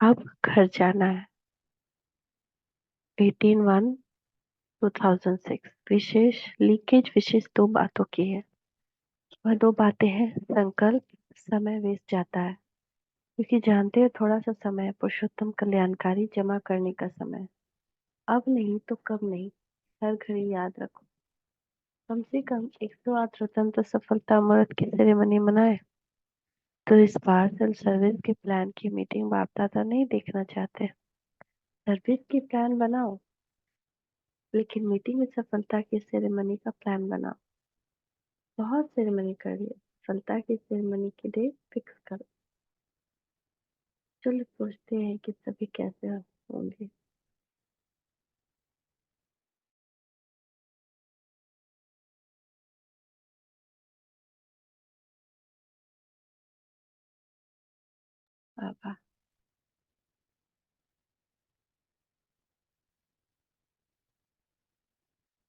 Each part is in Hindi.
अब घर जाना है। 18/1/2006। विशेष लीकेज विशेष दो बातों की है। वह दो बातें हैं संकल्प, समय वेस्ट जाता है क्योंकि जानते हो थोड़ा सा समय पुरुषोत्तम कल्याणकारी जमा करने का समय। अब नहीं तो कब नहीं, हर घड़ी याद रखो। कम से कम 108 स्वतंत्र सफलता अमृत की सेरेमनी मनाए। तो इस पार्सल सर्विस के प्लान की मीटिंग बाप दादा नहीं देखना चाहते। सर्विस की प्लान बनाओ, लेकिन मीटिंग में सफलता की सेरेमनी का प्लान बनाओ। बहुत सेरेमनी कर ली, सफलता की सेरेमनी की डेट फिक्स करो। चलो सोचते हैं कि सभी कैसे होंगे। बाबा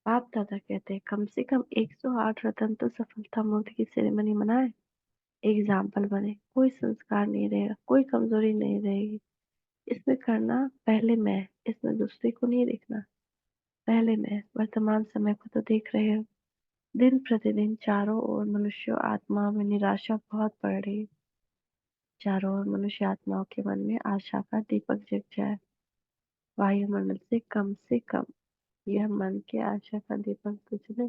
बाप दादा कहते हैं कम से कम 108 रतन तो सफलता मूर्ति की सेरेमनी मनाए। एग्जाम्पल बने, कोई संस्कार नहीं रहेगा, कोई कमजोरी नहीं रहेगी। इसमें करना पहले मैं, इसमें दूसरे को नहीं देखना। पहले मैं। वर्तमान समय को तो देख रहे हो, दिन प्रतिदिन चारों ओर मनुष्य आत्मा में निराशा बहुत बढ़ रही है। चारों ओर मनुष्य आत्माओं के मन में आशा का दीपक जग जाए। वायुमंडल से कम यह मन के आशा का दीपक बुझ ले।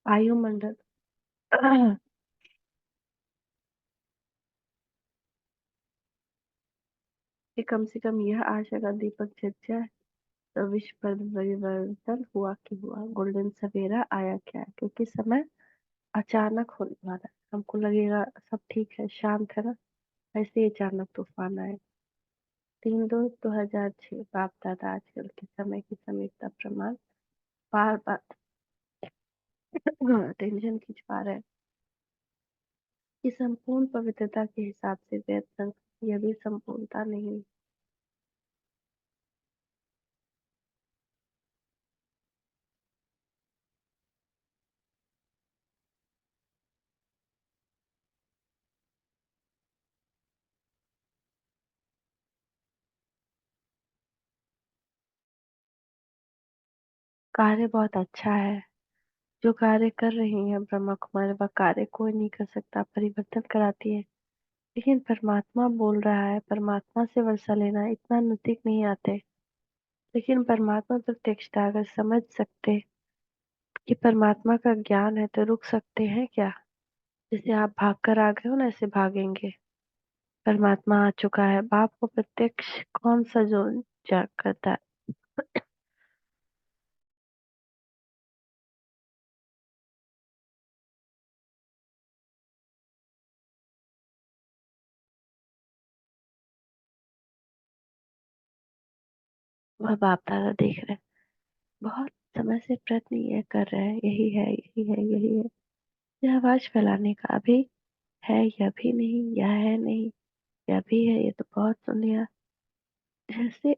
वायुमंडल कि कम से कम यह आशा का दीपक जग जाए। तो विश्व पर परिवर्तन हुआ कि हुआ, गोल्डन सवेरा आया क्या, क्योंकि समय अचानक होने वाला है। हमको लगेगा सब ठीक है, शांत है ना, ऐसे ही अचानक तूफान आए। 3/2/2006। बाप दादा आजकल के समय की समीपता प्रमाण बार बार टेंशन खींच पा रहे हैं कि संपूर्ण पवित्रता के हिसाब से वेद संग यह भी संपूर्णता नहीं। कार्य बहुत अच्छा है जो कार्य कर रही है ब्रह्मा कुमारी, वह कार्य कोई नहीं कर सकता, परिवर्तन कराती है। लेकिन परमात्मा बोल रहा है, परमात्मा से वर्षा लेना इतना नजदीक नहीं आते। लेकिन परमात्मा प्रत्यक्षता अगर समझ सकते कि परमात्मा का ज्ञान है तो रुक सकते हैं क्या? जैसे आप भाग कर आ गए हो ना, ऐसे भागेंगे। परमात्मा आ चुका है, बाप को प्रत्यक्ष कौन सा जो जाग करता है। वह बाप दादा देख रहे हैं, बहुत समय से प्रयत्न ये कर रहे हैं, यही है यही है यही है। यह आवाज फैलाने का अभी है, यह भी नहीं, यह है नहीं, यह भी है, ये तो बहुत सुन लिया। जैसे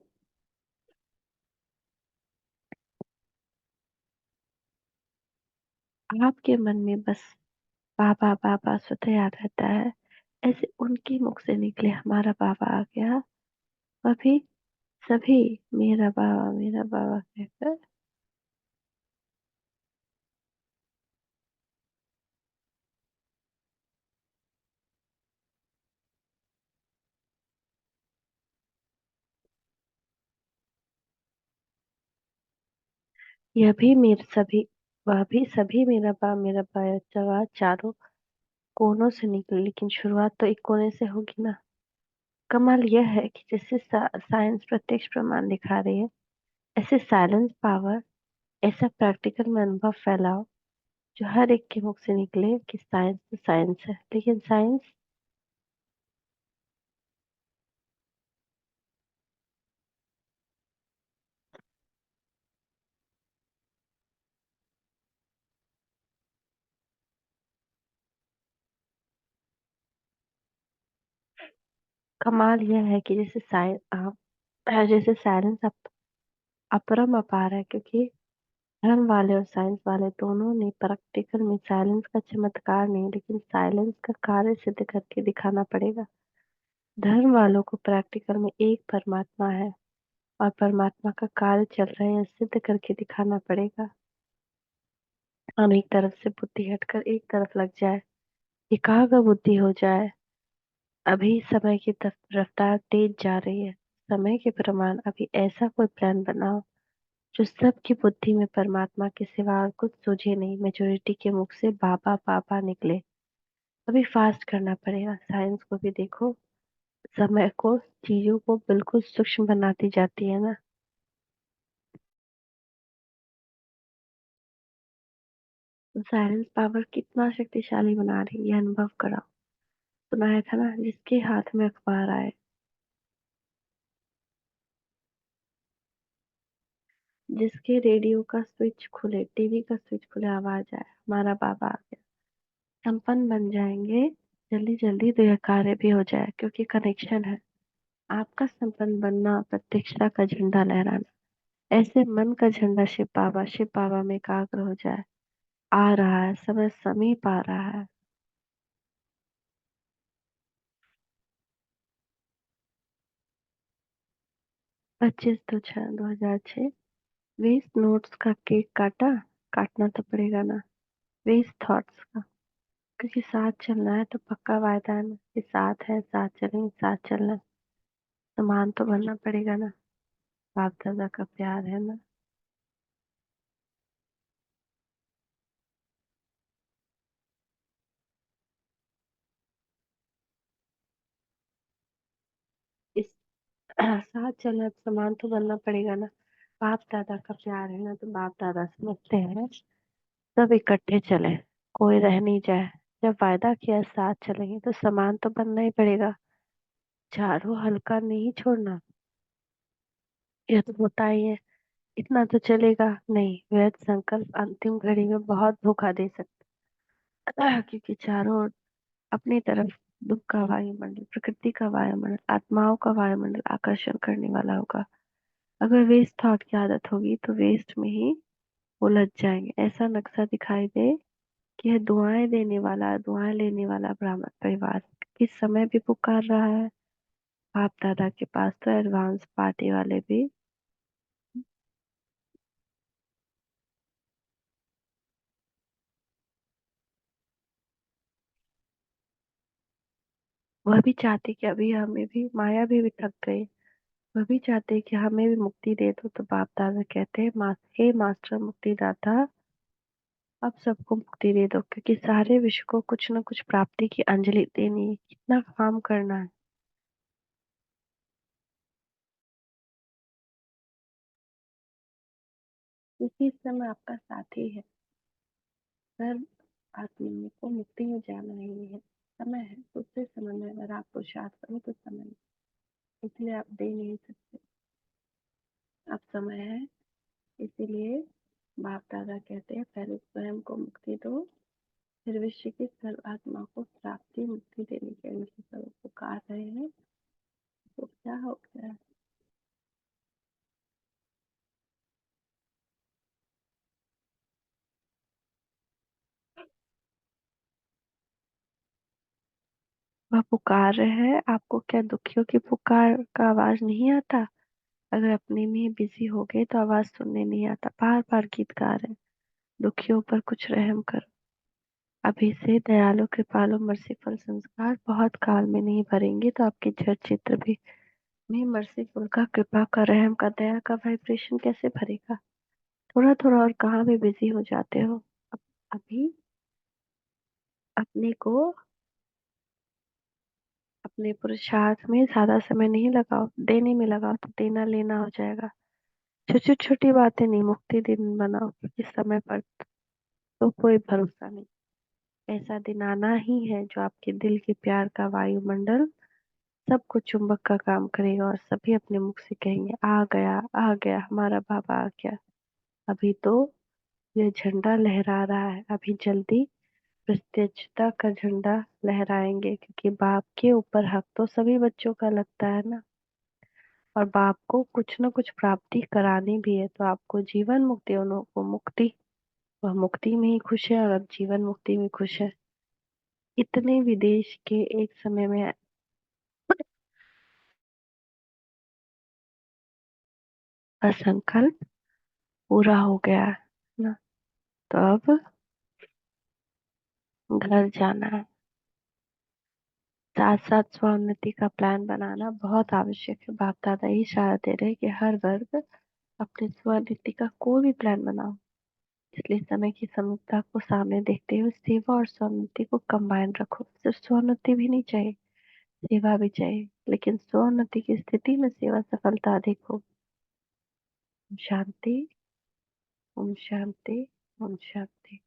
आपके मन में बस बाबा बाबा स्वतः याद रहता है, ऐसे उनके मुख से निकले हमारा बाबा आ गया। वह भी सभी मेरा बाबा कहकर। यह भी मेरे सभी वह भी सभी मेरा बच्चा चारों कोनों से निकले, लेकिन शुरुआत तो एक कोने से होगी ना। कमाल यह है कि जैसे साइंस प्रत्यक्ष प्रमाण दिखा रही है, ऐसे साइलेंस पावर, ऐसा प्रैक्टिकल में अनुभव फैलाओ जो हर एक के मुख से निकले कि साइंस तो साइंस है, लेकिन साइंस। कमाल यह है कि जैसे साइंस, हाँ, जैसे साइलेंस अपरम अपार है, क्योंकि धर्म वाले और साइंस वाले दोनों ने प्रैक्टिकल में साइलेंस का चमत्कार नहीं, लेकिन साइलेंस का कार्य सिद्ध करके दिखाना पड़ेगा। धर्म वालों को प्रैक्टिकल में एक परमात्मा है और परमात्मा का कार्य चल रहा है, यह सिद्ध करके दिखाना पड़ेगा। हम एक तरफ से बुद्धि हटकर एक तरफ लग जाए, एकाग्र बुद्धि हो जाए। अभी समय की रफ्तार तेज जा रही है। समय के प्रमाण अभी ऐसा कोई प्लान बनाओ जो सबकी बुद्धि में परमात्मा के सिवा और कुछ सूझे नहीं। मेजोरिटी के मुख से बाबा बाबा निकले। अभी फास्ट करना पड़ेगा। साइंस को भी देखो, समय को, चीजों को बिल्कुल सूक्ष्म बनाती जाती है ना। साइलेंस पावर कितना शक्तिशाली बना रही है, ये अनुभव कराओ। सुनाया था ना, जिसके हाथ में अखबार आए, जिसके रेडियो का स्विच खुले, टीवी का स्विच खुले, आवाज आए, हमारा बाबा आ गया। संपन्न बन जाएंगे। जल्दी जल्दी तो यह कार्य भी हो जाए, क्योंकि कनेक्शन है। आपका संपन्न बनना, प्रत्यक्षता का झंडा लहराना, ऐसे मन का झंडा शिव बाबा में एकाग्र हो जाए। आ रहा है, समय समीप आ रहा है। 25/6/2006। वेस्ट नोट्स का केक काटा, काटना तो पड़ेगा ना। वेस्ट थॉट्स का, क्योंकि साथ चलना है तो पक्का वायदा है ना कि साथ है, साथ चलेंगे, साथ चलना है। सामान तो भरना पड़ेगा ना। बाप दादा का प्यार है ना। इस साथ चलना है तो सामान तो भरना पड़ेगा ना। बाप दादा का प्यार है ना, तो बाप दादा समझते हैं। सब इकट्ठे चले, कोई रह नहीं जाए। जब वायदा किया साथ चलेंगे तो सामान तो बनना ही पड़ेगा। झाड़ू हल्का नहीं छोड़ना, यह तो होता ही है। इतना तो चलेगा नहीं, वैध संकल्प अंतिम घड़ी में बहुत धोखा दे सकता है, क्योंकि चारों ओर अपनी तरफ दुख का वायुमंडल, प्रकृति का वायुमंडल, आत्माओं का वायुमंडल आकर्षण करने वाला होगा। अगर वेस्ट थॉट की आदत होगी तो वेस्ट में ही उलझ जाएंगे। ऐसा नक्शा दिखाई दे कि यह दुआएं देने वाला, दुआएं लेने वाला ब्राह्मण परिवार किस समय भी पुकार रहा है। बाप दादा के पास तो एडवांस पार्टी वाले भी, वह भी चाहते कि अभी हमें भी, माया भी थक गई। वह भी चाहते कि हमें भी मुक्ति दे दो। तो बाप दादा कहते हैं, हे मास्टर मुक्तिदाता, अब सबको मुक्ति दे दो, क्योंकि सारे विश्व को कुछ न कुछ प्राप्ति की अंजलि देनी है। कितना काम करना है। इसी समय आपका साथी है। सर्व आदमी को मुक्ति में जाना ही है। समय है, दूसरे समय में अगर आप पुरुषार्थ करो तो समय नहीं। इसलिए आप दे नहीं सकते। अब समय है, इसीलिए बाप दादा कहते हैं, पहले स्वयं को मुक्ति दो, फिर विश्व की सर्व आत्मा को प्राप्ति मुक्ति देने के लिए सब पुकार रहे हैं। तो क्या हो गया। वह पुकार रहे हैं आपको। क्या दुखियों की पुकार का आवाज नहीं आता? अगर अपने में बिजी हो गए तो आवाज सुनने नहीं आता। बार बार गीत गा रहे हैं, दुखियों पर कुछ रहम करो। अभी से दयालु कृपालु मर्सीफुल संस्कार बहुत काल में नहीं भरेंगे तो आपके जड़ चित्र भी में मर्सीफुल का, कृपा का, रहम का, दया का वाइब्रेशन कैसे भरेगा। थोड़ा थोड़ा और कहाँ भी बिजी हो जाते हो। अब अभी अपने को, अपने पुरुषार्थ में ज्यादा समय नहीं लगाओ, देने में लगाओ तो देना लेना हो जाएगा। छोटी छोटी बातें नहीं, मुक्ति दिन बनाओ, क्योंकि समय पर तो कोई भरोसा नहीं। ऐसा दिन आना ही है जो आपके दिल के प्यार का वायुमंडल सबको चुंबक का काम करेगा और सभी अपने मुख से कहेंगे, आ गया, हमारा बाबा आ गया। अभी तो यह झंडा लहरा रहा है। अभी जल्दी प्रत्यक्षता का झंडा लहराएंगे, क्योंकि बाप के ऊपर हक तो सभी बच्चों का लगता है ना। और बाप को कुछ न कुछ प्राप्ति करानी भी है, तो आपको जीवन मुक्ति, उनको मुक्ति, वह मुक्ति में ही खुश है और अब जीवन मुक्ति में खुश है। इतने विदेश के एक समय में असंकल्प पूरा हो गया है ना। तो अब घर जाना है। साथ साथ स्वोन्नति का प्लान बनाना बहुत आवश्यक है। बाप दादा ही इशारा दे रहे हैं कि हर वर्ग अपने स्वोन्नति का कोई भी प्लान बनाओ। इसलिए समय की समस्या को सामने देखते हुए सेवा और स्वोन्नति को कंबाइन रखो। सिर्फ स्वोन्नति भी नहीं चाहिए, सेवा भी चाहिए, लेकिन स्वोन्नति की स्थिति में सेवा सफलता अधिक हो। शांति। ओम शांति। ओम शांति।